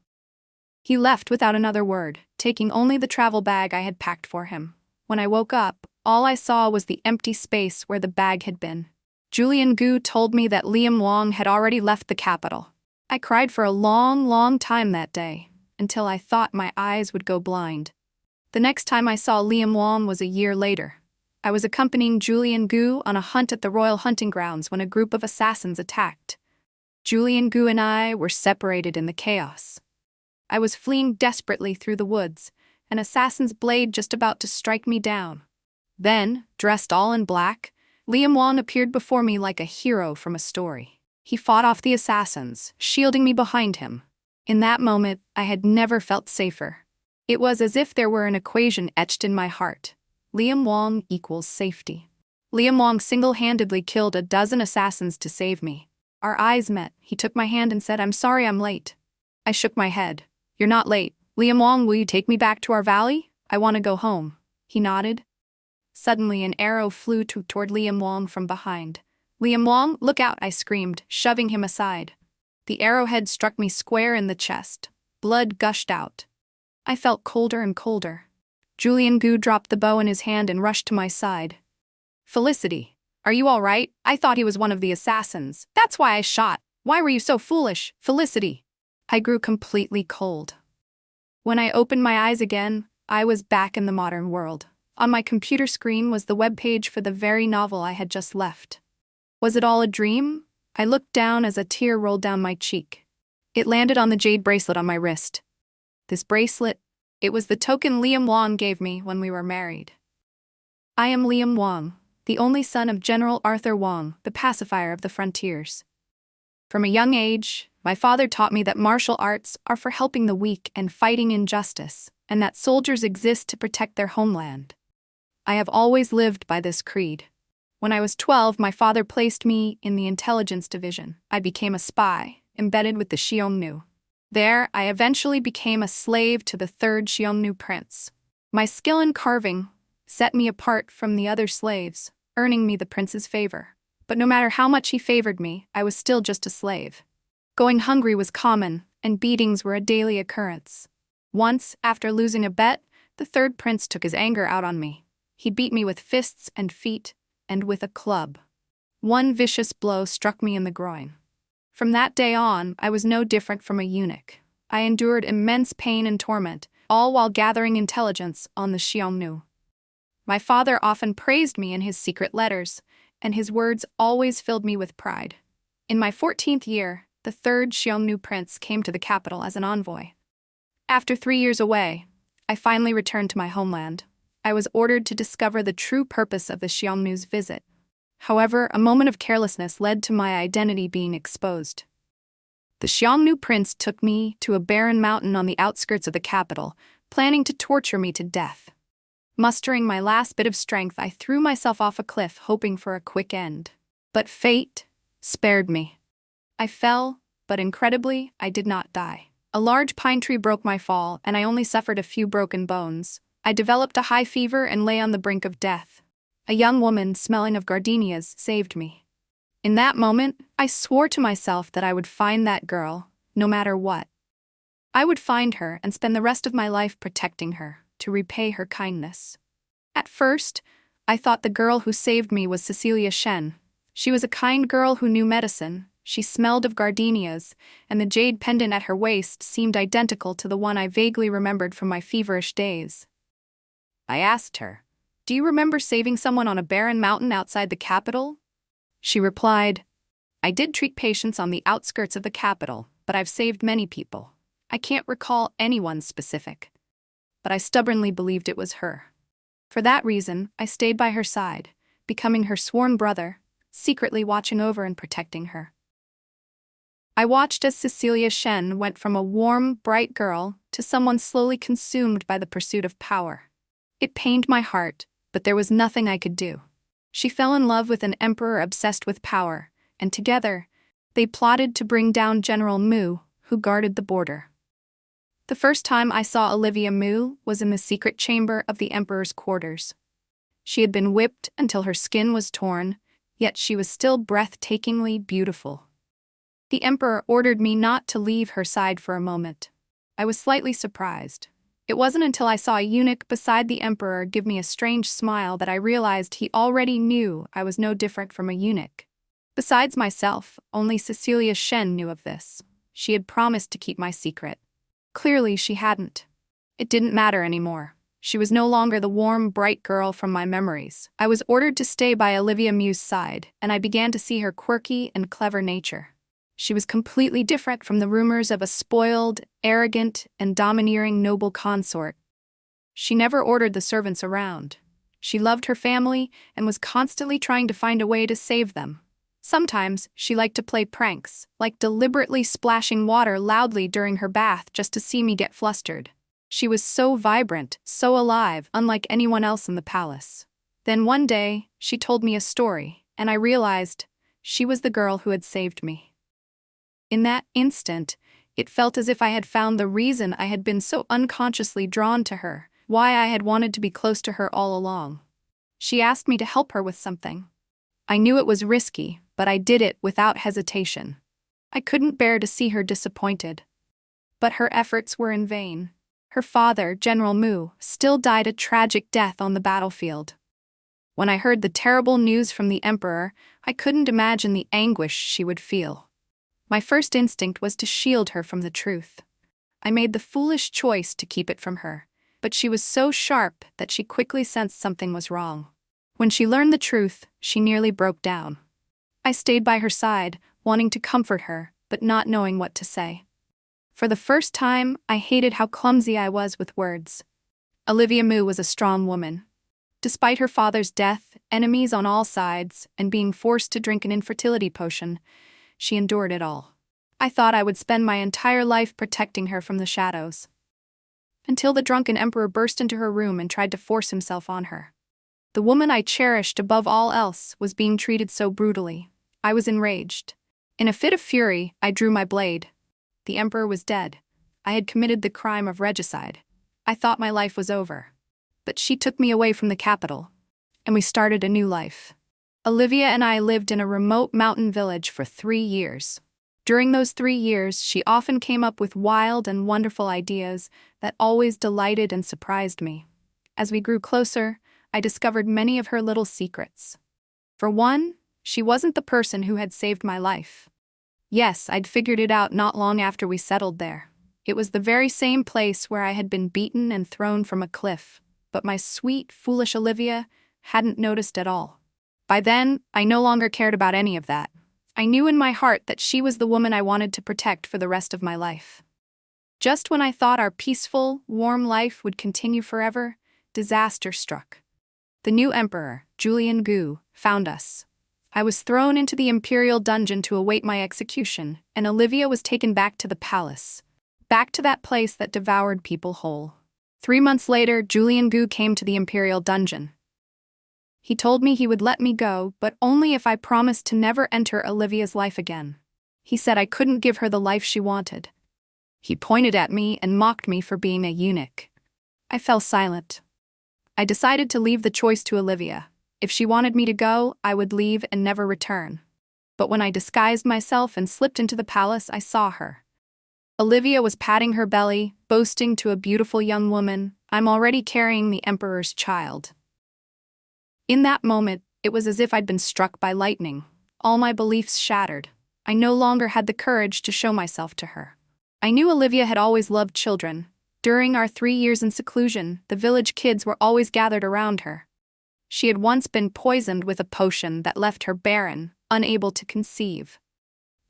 He left without another word, taking only the travel bag I had packed for him. When I woke up, all I saw was the empty space where the bag had been. Julian Gu told me that Liam Wong had already left the capital. I cried for a long time that day, until I thought my eyes would go blind. The next time I saw Liam Wong was a year later. I was accompanying Julian Gu on a hunt at the royal hunting grounds when a group of assassins attacked. Julian Gu and I were separated in the chaos. I was fleeing desperately through the woods, an assassin's blade just about to strike me down. Then, dressed all in black, Liam Wong appeared before me like a hero from a story. He fought off the assassins, shielding me behind him. In that moment, I had never felt safer. It was as if there were an equation etched in my heart. Liam Wong equals safety. Liam Wong single-handedly killed a dozen assassins to save me. Our eyes met. He took my hand and said, "I'm sorry I'm late." I shook my head. "You're not late. Liam Wong, will you take me back to our valley? I want to go home." He nodded. Suddenly, an arrow flew toward Liam Wong from behind. "Liam Wong, look out!" I screamed, shoving him aside. The arrowhead struck me square in the chest. Blood gushed out. I felt colder and colder. Julian Gu dropped the bow in his hand and rushed to my side. "Felicity, are you all right? I thought he was one of the assassins. That's why I shot. Why were you so foolish, Felicity?" I grew completely cold. When I opened my eyes again, I was back in the modern world. On my computer screen was the webpage for the very novel I had just left. Was it all a dream? I looked down as a tear rolled down my cheek. It landed on the jade bracelet on my wrist. This bracelet, it was the token Liam Wong gave me when we were married. I am Liam Wong, the only son of General Arthur Wong, the pacifier of the frontiers. From a young age, my father taught me that martial arts are for helping the weak and fighting injustice, and that soldiers exist to protect their homeland. I have always lived by this creed. When I was 12, my father placed me in the intelligence division. I became a spy, embedded with the Xiongnu. There, I eventually became a slave to the third Xiongnu prince. My skill in carving set me apart from the other slaves, earning me the prince's favor. But no matter how much he favored me, I was still just a slave. Going hungry was common, and beatings were a daily occurrence. Once, after losing a bet, the third prince took his anger out on me. He beat me with fists and feet, and with a club. One vicious blow struck me in the groin. From that day on, I was no different from a eunuch. I endured immense pain and torment, all while gathering intelligence on the Xiongnu. My father often praised me in his secret letters, and his words always filled me with pride. In my 14th year, the third Xiongnu prince came to the capital as an envoy. After 3 years away, I finally returned to my homeland. I was ordered to discover the true purpose of the Xiongnu's visit. However, a moment of carelessness led to my identity being exposed. The Xiongnu prince took me to a barren mountain on the outskirts of the capital, planning to torture me to death. Mustering my last bit of strength, I threw myself off a cliff, hoping for a quick end. But fate spared me. I fell, but incredibly, I did not die. A large pine tree broke my fall, and I only suffered a few broken bones. I developed a high fever and lay on the brink of death. A young woman, smelling of gardenias, saved me. In that moment, I swore to myself that I would find that girl, no matter what. I would find her and spend the rest of my life protecting her, to repay her kindness. At first, I thought the girl who saved me was Cecilia Shen. She was a kind girl who knew medicine. She smelled of gardenias, and the jade pendant at her waist seemed identical to the one I vaguely remembered from my feverish days. I asked her, "Do you remember saving someone on a barren mountain outside the capital?" She replied, "I did treat patients on the outskirts of the capital, but I've saved many people. I can't recall anyone specific." But I stubbornly believed it was her. For that reason, I stayed by her side, becoming her sworn brother, secretly watching over and protecting her. I watched as Cecilia Shen went from a warm, bright girl to someone slowly consumed by the pursuit of power. It pained my heart, but there was nothing I could do. She fell in love with an emperor obsessed with power, and together, they plotted to bring down General Mu, who guarded the border. The first time I saw Olivia Mu was in the secret chamber of the emperor's quarters. She had been whipped until her skin was torn, yet she was still breathtakingly beautiful. The emperor ordered me not to leave her side for a moment. I was slightly surprised. It wasn't until I saw a eunuch beside the emperor give me a strange smile that I realized he already knew I was no different from a eunuch. Besides myself, only Cecilia Shen knew of this. She had promised to keep my secret. Clearly, she hadn't. It didn't matter anymore. She was no longer the warm, bright girl from my memories. I was ordered to stay by Olivia Mu's side, and I began to see her quirky and clever nature. She was completely different from the rumors of a spoiled, arrogant, and domineering noble consort. She never ordered the servants around. She loved her family and was constantly trying to find a way to save them. Sometimes, she liked to play pranks, like deliberately splashing water loudly during her bath just to see me get flustered. She was so vibrant, so alive, unlike anyone else in the palace. Then one day, she told me a story, and I realized she was the girl who had saved me. In that instant, it felt as if I had found the reason I had been so unconsciously drawn to her, why I had wanted to be close to her all along. She asked me to help her with something. I knew it was risky, but I did it without hesitation. I couldn't bear to see her disappointed. But her efforts were in vain. Her father, General Mu, still died a tragic death on the battlefield. When I heard the terrible news from the emperor, I couldn't imagine the anguish she would feel. My first instinct was to shield her from the truth. I made the foolish choice to keep it from her, but she was so sharp that she quickly sensed something was wrong. When she learned the truth, she nearly broke down. I stayed by her side, wanting to comfort her, but not knowing what to say. For the first time, I hated how clumsy I was with words. Olivia Mu was a strong woman. Despite her father's death, enemies on all sides, and being forced to drink an infertility potion, she endured it all. I thought I would spend my entire life protecting her from the shadows. Until the drunken emperor burst into her room and tried to force himself on her. The woman I cherished above all else was being treated so brutally. I was enraged. In a fit of fury, I drew my blade. The emperor was dead. I had committed the crime of regicide. I thought my life was over. But she took me away from the capital, and we started a new life. Olivia and I lived in a remote mountain village for 3 years. During those 3 years, she often came up with wild and wonderful ideas that always delighted and surprised me. As we grew closer, I discovered many of her little secrets. For one, she wasn't the person who had saved my life. Yes, I'd figured it out not long after we settled there. It was the very same place where I had been beaten and thrown from a cliff, but my sweet, foolish Olivia hadn't noticed at all. By then, I no longer cared about any of that. I knew in my heart that she was the woman I wanted to protect for the rest of my life. Just when I thought our peaceful, warm life would continue forever, disaster struck. The new emperor, Julian Gu, found us. I was thrown into the imperial dungeon to await my execution, and Olivia was taken back to the palace. Back to that place that devoured people whole. 3 months later, Julian Gu came to the imperial dungeon. He told me he would let me go, but only if I promised to never enter Olivia's life again. He said I couldn't give her the life she wanted. He pointed at me and mocked me for being a eunuch. I fell silent. I decided to leave the choice to Olivia. If she wanted me to go, I would leave and never return. But when I disguised myself and slipped into the palace, I saw her. Olivia was patting her belly, boasting to a beautiful young woman, "I'm already carrying the emperor's child." In that moment, it was as if I'd been struck by lightning. All my beliefs shattered. I no longer had the courage to show myself to her. I knew Olivia had always loved children. During our 3 years in seclusion, the village kids were always gathered around her. She had once been poisoned with a potion that left her barren, unable to conceive.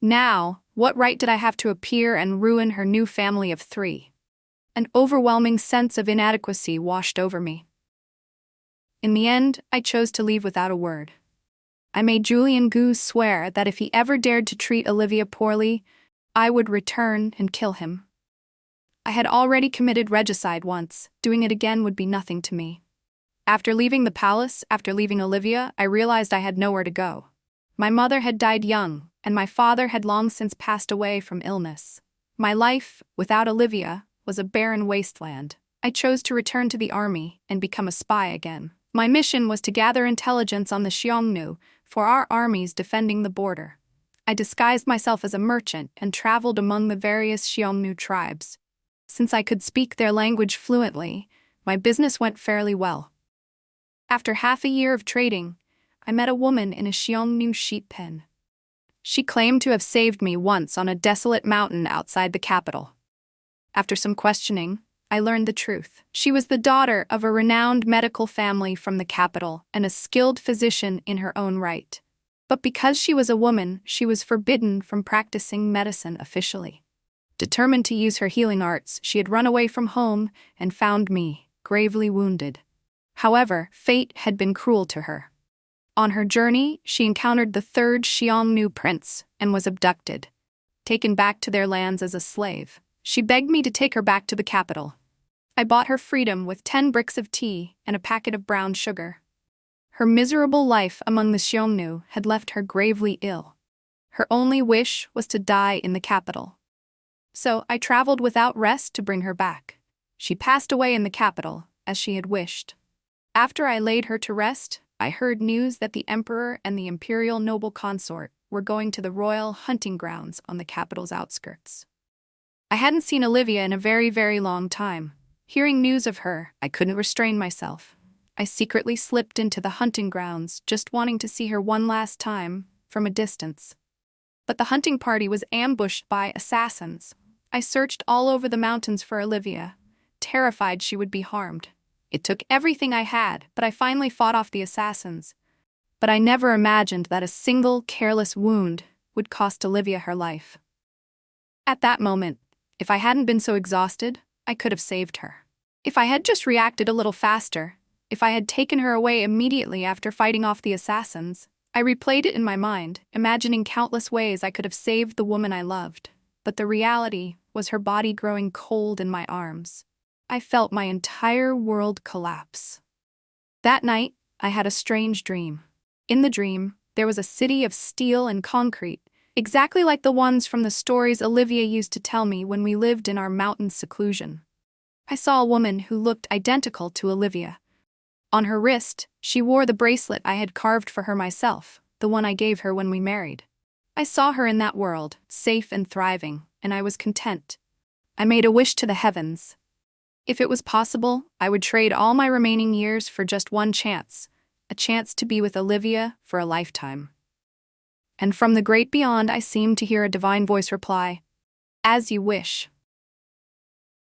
Now, what right did I have to appear and ruin her new family of 3? An overwhelming sense of inadequacy washed over me. In the end, I chose to leave without a word. I made Julian Gu swear that if he ever dared to treat Olivia poorly, I would return and kill him. I had already committed regicide once. Doing it again would be nothing to me. After leaving the palace, after leaving Olivia, I realized I had nowhere to go. My mother had died young, and my father had long since passed away from illness. My life, without Olivia, was a barren wasteland. I chose to return to the army and become a spy again. My mission was to gather intelligence on the Xiongnu for our armies defending the border. I disguised myself as a merchant and traveled among the various Xiongnu tribes. Since I could speak their language fluently, my business went fairly well. After half a year of trading, I met a woman in a Xiongnu sheep pen. She claimed to have saved me once on a desolate mountain outside the capital. After some questioning, I learned the truth. She was the daughter of a renowned medical family from the capital and a skilled physician in her own right. But because she was a woman, she was forbidden from practicing medicine officially. Determined to use her healing arts, she had run away from home and found me, gravely wounded. However, fate had been cruel to her. On her journey, she encountered the third Xiongnu prince and was abducted, taken back to their lands as a slave. She begged me to take her back to the capital. I bought her freedom with 10 bricks of tea and a packet of brown sugar. Her miserable life among the Xiongnu had left her gravely ill. Her only wish was to die in the capital. So I traveled without rest to bring her back. She passed away in the capital, as she had wished. After I laid her to rest, I heard news that the emperor and the imperial noble consort were going to the royal hunting grounds on the capital's outskirts. I hadn't seen Olivia in a very, very long time. Hearing news of her, I couldn't restrain myself. I secretly slipped into the hunting grounds, just wanting to see her one last time, from a distance. But the hunting party was ambushed by assassins. I searched all over the mountains for Olivia, terrified she would be harmed. It took everything I had, but I finally fought off the assassins. But I never imagined that a single careless wound would cost Olivia her life. At that moment, if I hadn't been so exhausted, I could have saved her. If I had just reacted a little faster, if I had taken her away immediately after fighting off the assassins, I replayed it in my mind, imagining countless ways I could have saved the woman I loved. But the reality was her body growing cold in my arms. I felt my entire world collapse. That night, I had a strange dream. In the dream, there was a city of steel and concrete, exactly like the ones from the stories Olivia used to tell me when we lived in our mountain seclusion. I saw a woman who looked identical to Olivia. On her wrist, she wore the bracelet I had carved for her myself, the one I gave her when we married. I saw her in that world, safe and thriving, and I was content. I made a wish to the heavens. If it was possible, I would trade all my remaining years for just one chance, a chance to be with Olivia for a lifetime. And from the great beyond I seemed to hear a divine voice reply, "As you wish."